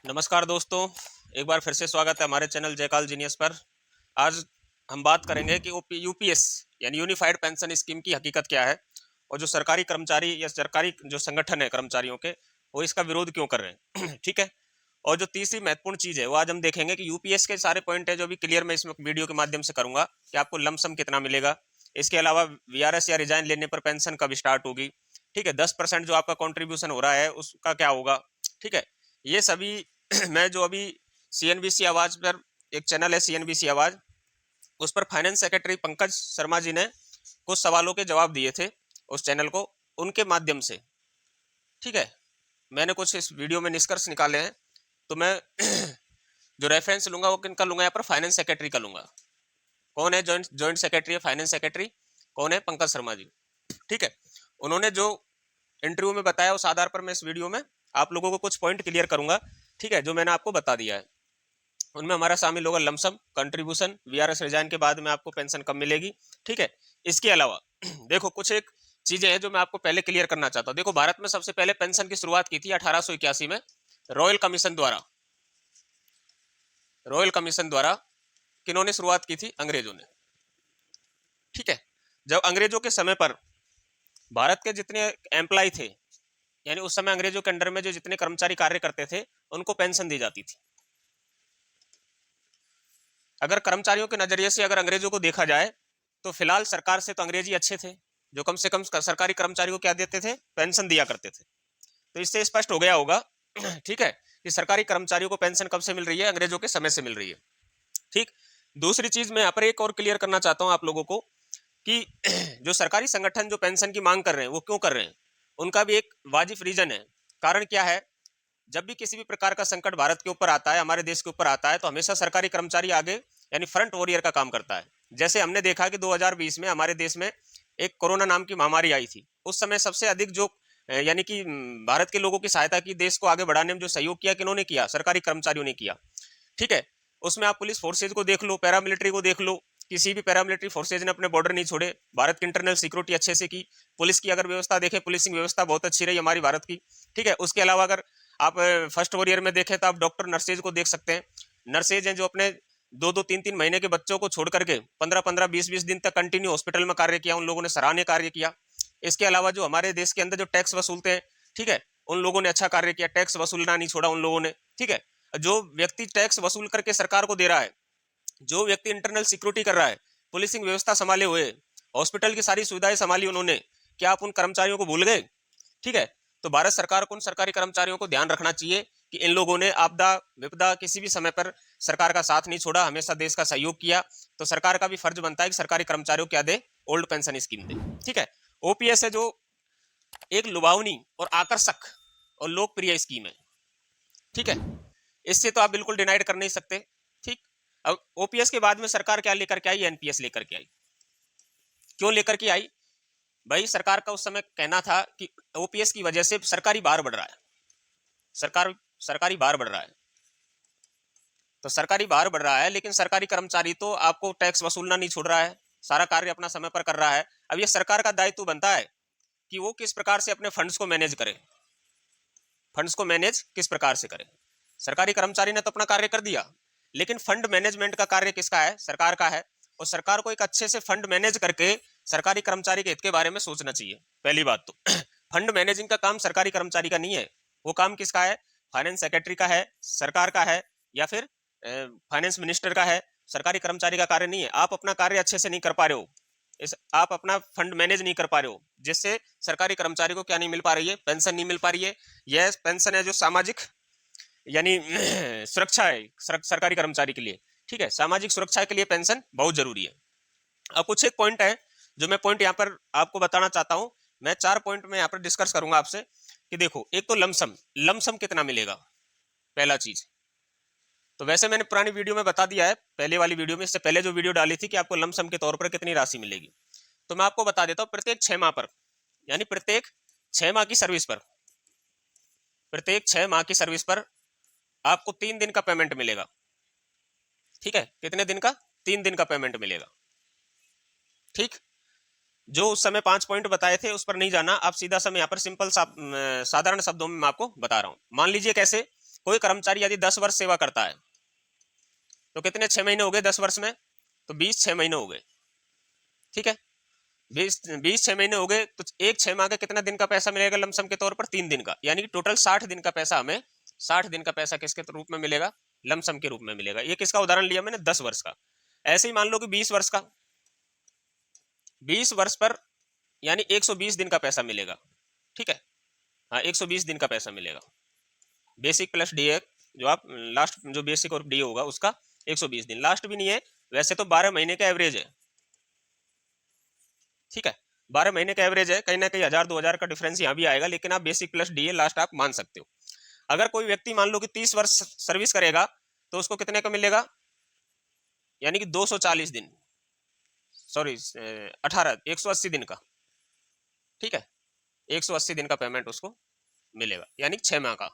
नमस्कार दोस्तों, एक बार फिर से स्वागत है हमारे चैनल जयकाल जीनियस पर। आज हम बात करेंगे कि यूपीएस यानी यूनिफाइड पेंशन स्कीम की हकीकत क्या है और जो सरकारी कर्मचारी या सरकारी जो संगठन है कर्मचारियों के, वो इसका विरोध क्यों कर रहे हैं। ठीक है। और जो तीसरी महत्वपूर्ण चीज़ है वो आज हम देखेंगे कि यूपीएस के सारे पॉइंट है जो भी क्लियर मैं इसमें वीडियो के माध्यम से करूंगा कि आपको लमसम कितना मिलेगा। इसके अलावा वीआरएस या रिजाइन लेने पर पेंशन कब स्टार्ट होगी। ठीक है। 10% जो आपका कॉन्ट्रीब्यूशन हो रहा है उसका क्या होगा। ठीक है। ये सभी मैं जो अभी सीएनबीसी आवाज पर एक चैनल है सीएनबीसी आवाज, उस पर फाइनेंस सेक्रेटरी पंकज शर्मा जी ने कुछ सवालों के जवाब दिए थे उस चैनल को, उनके माध्यम से। ठीक है। मैंने कुछ इस वीडियो में निष्कर्ष निकाले हैं, तो मैं जो रेफरेंस लूंगा वो किनका लूंगा, यहाँ पर फाइनेंस सेक्रेटरी का लूंगा। कौन है जॉइंट सेक्रेटरी है फाइनेंस सेक्रेटरी, कौन है, पंकज शर्मा जी। ठीक है। उन्होंने जो इंटरव्यू में बताया उस आधार पर मैं इस वीडियो में आप लोगों को कुछ पॉइंट क्लियर करूंगा। ठीक है। जो मैंने आपको बता दिया है उनमें हमारा शामिल होगा लमसम, कंट्रीब्यूशन, वीआरएस रिजाइन के बाद में आपको पेंशन कब मिलेगी। ठीक है। इसके अलावा देखो कुछ एक चीजें हैं जो मैं आपको पहले क्लियर करना चाहता हूँ। देखो भारत में सबसे पहले पेंशन की शुरुआत की थी 1881 में रॉयल कमीशन द्वारा। रॉयल कमीशन द्वारा किन्होंने शुरुआत की थी, अंग्रेजों ने। ठीक है। जब अंग्रेजों के समय पर भारत के जितने एम्प्लॉय थे, यानी उस समय अंग्रेजों के अंडर में जो जितने कर्मचारी कार्य करते थे उनको पेंशन दी जाती थी। अगर कर्मचारियों के नजरिए से अगर अंग्रेजों को देखा जाए तो फिलहाल सरकार से तो अंग्रेजी अच्छे थे, जो कम से कम सरकारी कर्मचारियों को क्या देते थे, पेंशन दिया करते थे। तो इससे स्पष्ट हो गया होगा ठीक है, कि सरकारी कर्मचारियों को पेंशन कब से मिल रही है, अंग्रेजों के समय से मिल रही है। ठीक। दूसरी चीज मैं यहाँ पर एक और क्लियर करना चाहता हूँ आप लोगों को कि जो सरकारी संगठन जो पेंशन की मांग कर रहे हैं वो क्यों कर रहे हैं, उनका भी एक वाजिब रीजन है। कारण क्या है, जब भी किसी भी प्रकार का संकट भारत के ऊपर आता है, हमारे देश के ऊपर आता है, तो हमेशा सरकारी कर्मचारी आगे यानी फ्रंट वॉरियर का काम करता है। जैसे हमने देखा कि 2020 में हमारे देश में एक कोरोना नाम की महामारी आई थी। उस समय सबसे अधिक जो यानी कि भारत के लोगों की सहायता की, देश को आगे बढ़ाने में जो सहयोग किया, किन्होंने किया, सरकारी कर्मचारियों ने किया। ठीक है। उसमें आप पुलिस फोर्सेज को देख लो, पैरामिलिट्री को देख लो, किसी भी पैरामिलिट्री फोर्सेज ने अपने बॉर्डर नहीं छोड़े, भारत की इंटरनल सिक्योरिटी अच्छे से की। पुलिस की अगर व्यवस्था देखें, पुलिसिंग व्यवस्था बहुत अच्छी रही हमारी भारत की। ठीक है। उसके अलावा अगर आप फर्स्ट वॉरियर में देखें तो आप डॉक्टर नर्सेज को देख सकते हैं। नर्सेज हैं जो अपने 2-2, 3-3 महीने के बच्चों को छोड़ करके 15-15, 20-20 दिन तक कंटिन्यू हॉस्पिटल में कार्य किया, उन लोगों ने सराहनीय कार्य किया। इसके अलावा जो हमारे देश के अंदर जो टैक्स वसूलते हैं, ठीक है, उन लोगों ने अच्छा कार्य किया, टैक्स वसूलना नहीं छोड़ा उन लोगों ने। ठीक है। जो व्यक्ति टैक्स वसूल करके सरकार को दे रहा है, जो व्यक्ति इंटरनल सिक्योरिटी कर रहा है, पुलिसिंग व्यवस्था संभाले हुए, हॉस्पिटल की सारी सुविधाएं संभाली उन्होंने, क्या आप उन कर्मचारियों को भूल गए। ठीक है। तो भारत सरकार को उन सरकारी कर्मचारियों को ध्यान रखना चाहिए कि इन लोगों ने आपदा विपदा किसी भी समय पर सरकार का साथ नहीं छोड़ा, हमेशा देश का सहयोग किया। तो सरकार का भी फर्ज बनता है कि सरकारी कर्मचारियों को क्या दे, ओल्ड पेंशन स्कीम दे। ठीक है। ओपीएस है जो एक लुभावनी और आकर्षक और लोकप्रिय स्कीम है। ठीक है। इससे तो आप बिल्कुल डिनाइड कर नहीं सकते। ठीक। अब ओपीएस के बाद में सरकार क्या लेकर के आई, एनपीएस लेकर के आई। क्यों लेकर के आई भाई, सरकार का उस समय कहना था कि ओपीएस की वजह से सरकारी भार बढ़ रहा है, सरकारी भार बढ़ रहा है। तो सरकारी भार बढ़ रहा है, लेकिन सरकारी कर्मचारी तो आपको टैक्स वसूलना नहीं छोड़ रहा है, सारा कार्य अपना समय पर कर रहा है। अब ये सरकार का दायित्व बनता है कि वो किस प्रकार से अपने फंड्स को मैनेज करे, फंड्स को मैनेज किस प्रकार से करे। सरकारी कर्मचारी ने तो अपना कार्य कर दिया, लेकिन फंड मैनेजमेंट का कार्य किसका है, सरकार का है। और सरकार को एक अच्छे से फंड मैनेज करके सरकारी कर्मचारी के हित के बारे में सोचना चाहिए, पहली बात तो। फंड मैनेजिंग का काम सरकारी कर्मचारी का नहीं है, वो काम किसका है, फाइनेंस सेक्रेटरी का है, सरकार का है, या फिर फाइनेंस मिनिस्टर का है। सरकारी कर्मचारी का कार्य नहीं है। आप अपना कार्य अच्छे से नहीं कर पा रहे हो, आप अपना फंड मैनेज नहीं कर पा रहे हो, जिससे सरकारी कर्मचारी को क्या नहीं मिल पा रही है, पेंशन नहीं मिल पा रही है। यह पेंशन है जो सामाजिक यानी सुरक्षा है सरकारी कर्मचारी के लिए। ठीक है। सामाजिक सुरक्षा के लिए पेंशन बहुत जरूरी है। अब कुछ एक पॉइंट है जो मैं पॉइंट यहाँ पर आपको बताना चाहता हूं। मैं 4 पॉइंट में यहाँ पर डिस्कस करूंगा आपसे कि देखो, एक तो लमसम, लमसम कितना मिलेगा, पहला चीज। तो वैसे मैंने पुरानी वीडियो में बता दिया है, पहले वाली वीडियो में, इससे पहले जो वीडियो डाली थी कि आपको लमसम के तौर पर कितनी राशि मिलेगी। तो मैं आपको बता देता हूँ, प्रत्येक 6 माह पर, यानी प्रत्येक 6 माह की सर्विस पर, प्रत्येक 6 माह की सर्विस पर आपको 3 दिन का पेमेंट मिलेगा। ठीक है। कितने दिन का, 3 दिन का पेमेंट मिलेगा। ठीक। जो उस समय 5 पॉइंट बताए थे उस पर नहीं जाना, आप सीधा समय यहाँ पर सिंपल साधारण शब्दों में मैं आपको बता रहा हूं। मान लीजिए कैसे कोई कर्मचारी यदि 10 वर्ष सेवा करता है तो कितने 6 महीने हो गए 10 वर्ष में, तो 20 6 महीने हो गए, ठीक है। 20 6 महीने हो गए तो एक 6 माह का कितना दिन का पैसा मिलेगा लमसम के तौर पर, 3 दिन का, यानी कि टोटल 60 दिन का पैसा हमें, 60 दिन का पैसा किसके रूप में मिलेगा, लमसम के रूप में मिलेगा। ये किसका उदाहरण लिया मैंने, 10 वर्ष का। ऐसे ही मान लो कि 20 वर्ष का, 20 वर्ष पर यानी 120 दिन का पैसा मिलेगा, ठीक है। हाँ 120 दिन का पैसा मिलेगा, बेसिक प्लस डीए, जो आप लास्ट जो बेसिक और डीए होगा उसका 120 दिन, लास्ट भी नहीं है वैसे तो 12 महीने का एवरेज है, ठीक है। 12 महीने का एवरेज है, कहीं ना कहीं 1000 2000 का डिफरेंस यहाँ भी आएगा, लेकिन आप बेसिक प्लस डीए लास्ट आप मान सकते हो। अगर कोई व्यक्ति मान लो कि 30 वर्ष सर्विस करेगा तो उसको कितने का मिलेगा, यानी कि 240 दिन, सॉरी 180 दिन का, ठीक है। 180 दिन का पेमेंट उसको मिलेगा, यानी 6 माह का।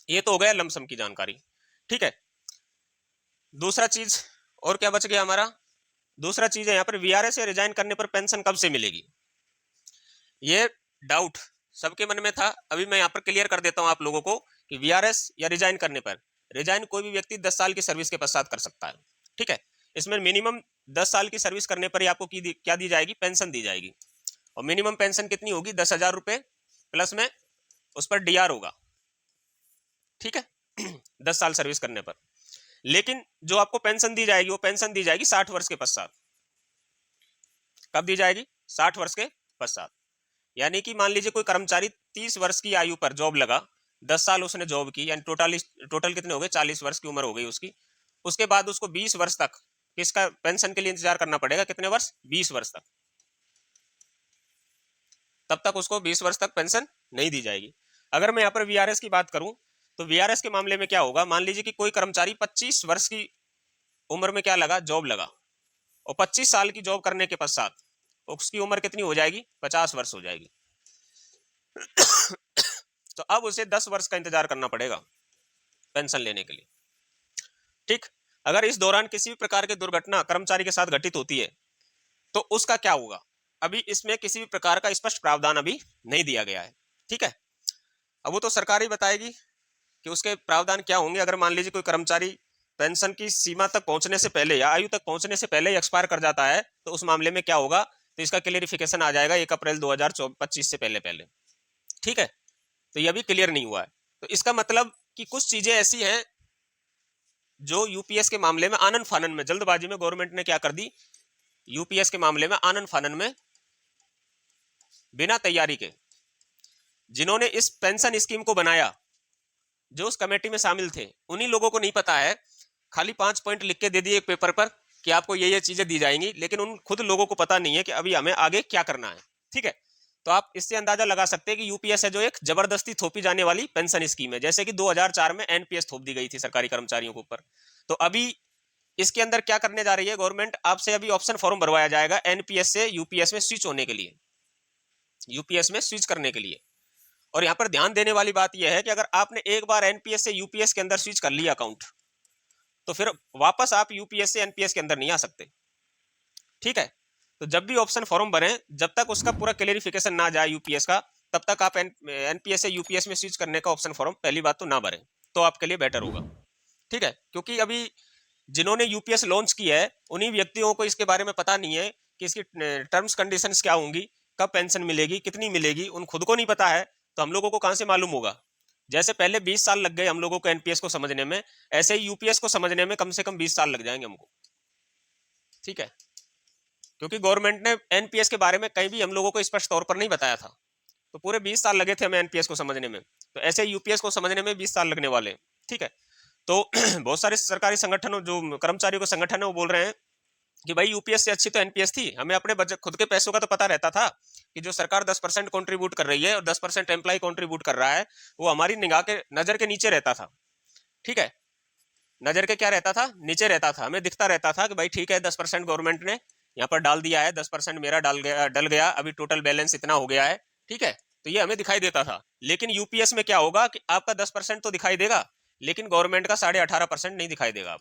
ये तो हो गया लमसम की जानकारी, ठीक है। दूसरा चीज और क्या बच गया हमारा, दूसरा चीज है यहाँ पर वीआरएस या रिजाइन करने पर पेंशन कब से मिलेगी। ये डाउट सबके मन में था, अभी मैं यहाँ पर क्लियर कर देता हूँ आप लोगों को कि वीआरएस या रिजाइन करने पर, रिजाइन कोई भी व्यक्ति 10 साल की सर्विस के पश्चात कर सकता है, ठीक है। इसमें मिनिमम 10 साल की सर्विस करने पर ही आपको क्या दी जाएगी, पेंशन दी जाएगी। और मिनिमम पेंशन कितनी होगी, 10,000 रुपए प्लस में उस पर डीआर होगा, ठीक है 10 साल सर्विस करने पर। लेकिन जो आपको पेंशन दी जाएगी वो पेंशन दी जाएगी 60 वर्ष के पश्चात। कब दी जाएगी, 60 वर्ष के पश्चात। यानी कि मान लीजिए कोई कर्मचारी 30 वर्ष की आयु पर जॉब लगा, 10 साल उसने जॉब की, यानी टोटल कितने हो गए, 40 वर्ष की उम्र हो गई उसकी। उसके बाद उसको 20 वर्ष तक किसका पेंशन के लिए इंतजार करना पड़ेगा, कितने वर्ष, 20 वर्ष तक। तब तक उसको 20 वर्ष तक पेंशन नहीं दी जाएगी। अगर मैं यहाँ पर वीआरएस की बात करूं तो वीआरएस के मामले में क्या होगा, मान लीजिए कि कोई कर्मचारी 25 वर्ष की उम्र में क्या लगा, जॉब लगा, और 25 साल की जॉब करने के पश्चात उसकी उम्र कितनी हो जाएगी, 50 वर्ष हो जाएगी। तो अब उसे 10 वर्ष का इंतजार करना पड़ेगा पेंशन लेने के लिए, ठीक। अगर इस दौरान किसी भी प्रकार की दुर्घटना कर्मचारी के साथ घटित होती है तो उसका क्या होगा, अभी इसमें किसी भी प्रकार का स्पष्ट प्रावधान अभी नहीं दिया गया है, ठीक है। अब वो तो सरकार ही बताएगी कि उसके प्रावधान क्या होंगे। अगर मान लीजिए कोई कर्मचारी पेंशन की सीमा तक पहुंचने से पहले या आयु तक पहुंचने से पहले ही एक्सपायर कर जाता है तो उस मामले में क्या होगा, तो इसका क्लियरिफिकेशन आ जाएगा 1 अप्रैल 2025 से पहले पहले, ठीक है। तो ये अभी क्लियर नहीं हुआ है। तो इसका मतलब कि कुछ चीजें ऐसी हैं जो यूपीएस के मामले में आनन फानन में, जल्दबाजी में गवर्नमेंट ने क्या कर दी, यूपीएस के मामले में आनन फानन में बिना तैयारी के जिन्होंने इस पेंशन स्कीम को बनाया, जो उस कमेटी में शामिल थे, उन्हीं लोगों को नहीं पता है। खाली 5 पॉइंट लिख के दे दिए पेपर पर कि आपको ये चीजें दी जाएंगी, लेकिन उन खुद लोगों को पता नहीं है कि अभी हमें आगे क्या करना है, ठीक है। तो आप इससे अंदाजा लगा सकते हैं कि यूपीएस है जो एक जबरदस्ती थोपी जाने वाली पेंशन स्कीम है, जैसे कि 2004 में एनपीएस थोप दी गई थी सरकारी कर्मचारियों के ऊपर। तो अभी इसके अंदर क्या करने जा रही है गवर्नमेंट, आपसे अभी ऑप्शन फॉर्म भरवाया जाएगा एनपीएस से यूपीएस में स्विच होने के लिए, यूपीएस में स्विच करने के लिए। और यहाँ पर ध्यान देने वाली बात यह है कि अगर आपने एक बार एनपीएस से यूपीएस के अंदर स्विच कर लिया अकाउंट, तो फिर वापस आप यूपीएस से एनपीएस के अंदर नहीं आ सकते, ठीक है। तो जब भी ऑप्शन फॉर्म भरें, जब तक उसका पूरा क्लियरिफिकेशन ना जाए यूपीएस का, तब तक आप एनपीएस से यूपीएस में स्विच करने का ऑप्शन फॉर्म पहली बात तो ना भरें, तो आपके लिए बेटर होगा, ठीक है। क्योंकि अभी जिन्होंने यूपीएस लॉन्च किया है उन्हीं व्यक्तियों को इसके बारे में पता नहीं है कि इसकी टर्म्स कंडीशंस क्या होंगी, कब पेंशन मिलेगी, कितनी मिलेगी, उन खुद को नहीं पता है। तो हम लोगों को कहां से मालूम होगा। जैसे पहले 20 साल लग गए हम लोगों को एनपीएस को समझने में, ऐसे ही यूपीएस को समझने में कम से कम 20 साल लग जाएंगे हमको, ठीक है। क्योंकि गवर्नमेंट ने एनपीएस के बारे में कहीं भी हम लोगों को स्पष्ट तौर पर नहीं बताया था, तो पूरे 20 साल लगे थे हमें एनपीएस को समझने में। तो ऐसे यूपीएस को समझने में 20 साल लगने वाले, ठीक है। तो बहुत सारे सरकारी संगठनों, जो कर्मचारियों के संगठन है, वो बोल रहे हैं कि भाई यूपीएस से अच्छी तो एनपीएस थी, हमें अपने बजट खुद के पैसों का तो पता रहता था कि जो सरकार 10% कंट्रीब्यूट कर रही है और 10% एम्प्लॉय कंट्रीब्यूट कर रहा है, वो हमारी निगाह के नजर के नीचे रहता था, ठीक है। नजर के क्या रहता था, नीचे रहता था, हमें दिखता रहता था कि भाई ठीक है 10% गवर्नमेंट ने यहाँ पर डाल दिया है, 10% मेरा डल गया, अभी टोटल बैलेंस इतना हो गया है, ठीक है। तो ये हमें दिखाई देता था। लेकिन यूपीएस में क्या होगा कि आपका 10% तो दिखाई देगा, लेकिन गवर्नमेंट का 18.5% नहीं दिखाई देगा,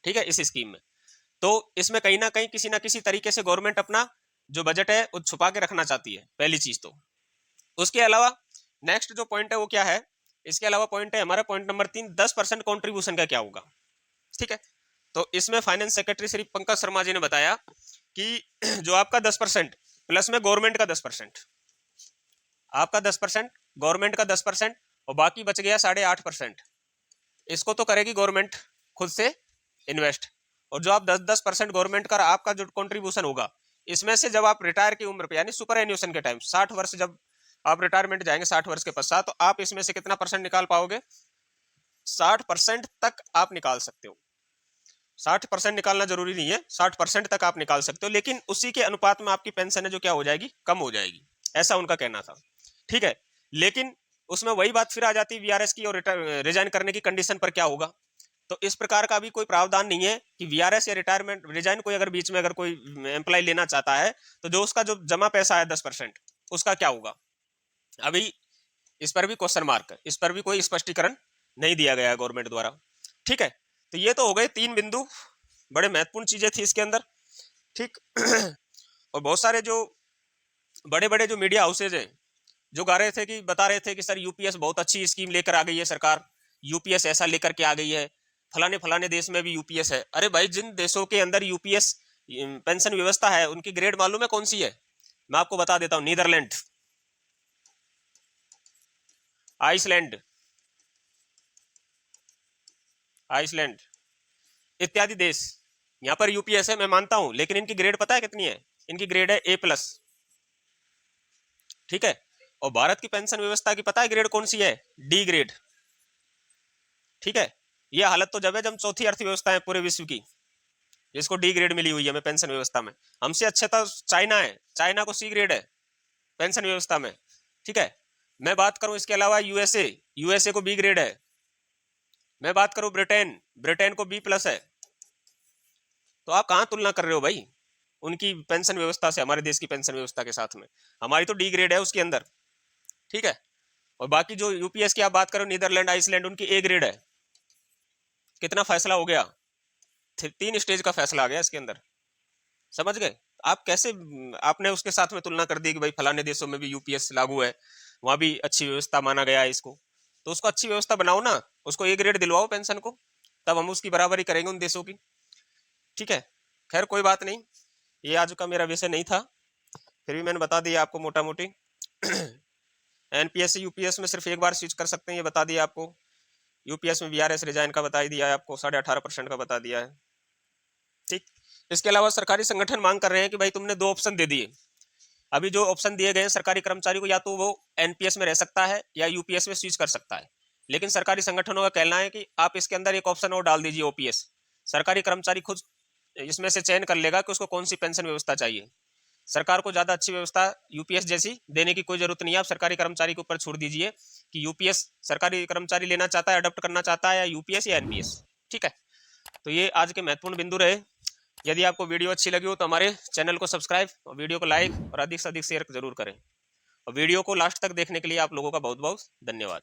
ठीक है, इस स्कीम में। तो इसमें कहीं ना कहीं किसी ना किसी तरीके से गवर्नमेंट अपना जो बजट है वो छुपा के रखना चाहती है, पहली चीज तो। उसके अलावा नेक्स्ट जो पॉइंट है वो क्या है, इसके अलावा पॉइंट है हमारा पॉइंट नंबर 3, 10% कॉन्ट्रीब्यूशन का क्या होगा। ठीक है, तो इसमें फाइनेंस सेक्रेटरी श्री पंकज शर्मा जी ने बताया कि जो आपका 10% प्लस में गवर्नमेंट का 10%, आपका 10%, गवर्नमेंट का 10% और बाकी बच गया 8.5%, इसको तो करेगी गवर्नमेंट खुद से इन्वेस्ट। और जो आप 10% गवर्नमेंट का आपका जो कंट्रीब्यूशन होगा, इसमें से जब आप रिटायर की उम्र पे यानी सुपर एन्यूशन के टाइम 60 वर्ष जब आप रिटायरमेंट जाएंगे 60 वर्ष के पश्चात, तो आप इसमें से कितना परसेंट निकाल पाओगे, 60% तक आप निकाल सकते हो। 60% निकालना जरूरी नहीं है, 60% तक आप निकाल सकते हो, लेकिन उसी के अनुपात में आपकी पेंशन है जो क्या हो जाएगी, कम हो जाएगी, ऐसा उनका कहना था। ठीक है, लेकिन उसमें वही बात फिर आ जाती है वीआरएस की और रिजाइन करने की कंडीशन पर क्या होगा। तो इस प्रकार का भी कोई प्रावधान नहीं है कि वीआरएस या रिटायरमेंट रिजाइन कोई अगर बीच में अगर कोई एम्प्लॉय लेना चाहता है तो जो उसका जो जमा पैसा है 10% उसका क्या होगा, अभी इस पर भी क्वेश्चन मार्क है, इस पर भी कोई स्पष्टीकरण नहीं दिया गया है गवर्नमेंट द्वारा। ठीक है, तो ये तो हो गए 3 बिंदु, बड़े महत्वपूर्ण चीजें थी इसके अंदर। ठीक और बहुत सारे जो बड़े बड़े जो मीडिया हाउसेज हैं जो गा रहे थे कि बता रहे थे कि सर यूपीएस बहुत अच्छी स्कीम लेकर आ गई है सरकार, यूपीएस ऐसा लेकर के आ गई है, फलाने फलाने देश में भी यूपीएस है। अरे भाई, जिन देशों के अंदर यूपीएस पेंशन व्यवस्था है उनकी ग्रेड मालूम है कौन सी है, मैं आपको बता देता हूं, नीदरलैंड, आइसलैंड, आइसलैंड इत्यादि देश, यहाँ पर यूपीएस है मैं मानता हूं, लेकिन इनकी ग्रेड पता है कितनी है, इनकी ग्रेड है A+। ठीक है, और भारत की पेंशन व्यवस्था की पता है ग्रेड कौन सी है, D ग्रेड। ठीक है, ये हालत तो जब है जब चौथी अर्थव्यवस्था है पूरे विश्व की जिसको D ग्रेड मिली हुई है हमें पेंशन व्यवस्था में। हमसे अच्छा तो चाइना है, चाइना को C ग्रेड है पेंशन व्यवस्था में। ठीक है, मैं बात करूं इसके अलावा यूएसए, यूएसए को B ग्रेड है। मैं बात करूं ब्रिटेन, ब्रिटेन को B+ है। तो आप कहां तुलना कर रहे हो भाई उनकी पेंशन व्यवस्था से हमारे देश की पेंशन व्यवस्था के साथ में, हमारी तो D ग्रेड है उसके अंदर। ठीक है, और बाकी जो यूपीएस की आप बात करो, नीदरलैंड, आइसलैंड, उनकी A ग्रेड है। कितना फैसला हो गया, 3 स्टेज का फैसला आ गया इसके अंदर, समझ गए आप कैसे आपने उसके साथ में तुलना कर दी कि भाई फलाने देशों में भी यूपीएस लागू है, वहां भी अच्छी व्यवस्था माना गया है इसको, तो उसको अच्छी व्यवस्था बनाओ ना, उसको A ग्रेड दिलवाओ पेंशन को, तब हम उसकी बराबरी करेंगे उन देशों की। ठीक है, खैर कोई बात नहीं, ये आज का मेरा विषय नहीं था, फिर भी मैंने बता दिया आपको मोटा मोटी। एनपीएस से यूपीएस में सिर्फ एक बार स्विच कर सकते हैं ये बता दिया आपको, यूपीएस में वीआरएस रिजाइन का बता ही दिया है आपको, 18.5% का बता दिया है। ठीक, इसके अलावा सरकारी संगठन मांग कर रहे हैं कि भाई तुमने 2 ऑप्शन दे दिए, अभी जो ऑप्शन दिए गए हैं सरकारी कर्मचारी को, या तो वो एनपीएस में रह सकता है या यूपीएस में स्विच कर सकता है, लेकिन सरकारी संगठनों का कहना है कि आप इसके अंदर एक ऑप्शन और डाल दीजिए ओपीएस, सरकारी कर्मचारी खुद इसमें से चयन कर लेगा कि उसको कौन सी पेंशन व्यवस्था चाहिए। सरकार को ज्यादा अच्छी व्यवस्था यूपीएस जैसी देने की कोई जरूरत नहीं है, आप सरकारी कर्मचारी के ऊपर छोड़ दीजिए कि यूपीएस सरकारी कर्मचारी लेना चाहता है, अडॉप्ट करना चाहता है, या यूपीएस या एनपीएस। ठीक है, तो ये आज के महत्वपूर्ण बिंदु रहे। यदि आपको वीडियो अच्छी लगी हो तो हमारे चैनल को सब्सक्राइब और वीडियो को लाइक और अधिक से अधिक शेयर जरूर करें, और वीडियो को लास्ट तक देखने के लिए आप लोगों का बहुत बहुत धन्यवाद।